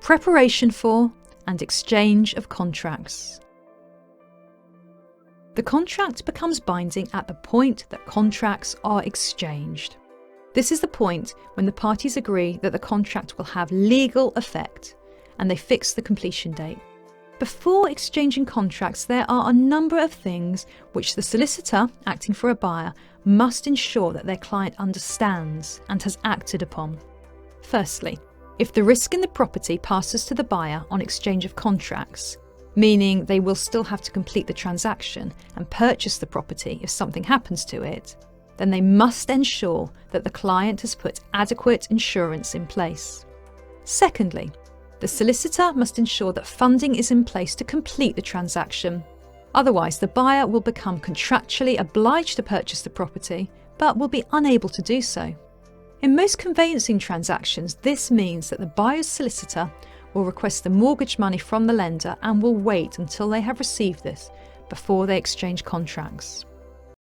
preparation for and exchange of contracts. The contract becomes binding at the point that contracts are exchanged. This is the point when the parties agree that the contract will have legal effect and they fix the completion date. Before exchanging contracts, there are a number of things which the solicitor, acting for a buyer, must ensure that their client understands and has acted upon. Firstly, if the risk in the property passes to the buyer on exchange of contracts, meaning they will still have to complete the transaction and purchase the property if something happens to it, then they must ensure that the client has put adequate insurance in place. Secondly, the solicitor must ensure that funding is in place to complete the transaction. Otherwise, the buyer will become contractually obliged to purchase the property, but will be unable to do so. In most conveyancing transactions, this means that the buyer's solicitor will request the mortgage money from the lender and will wait until they have received this before they exchange contracts.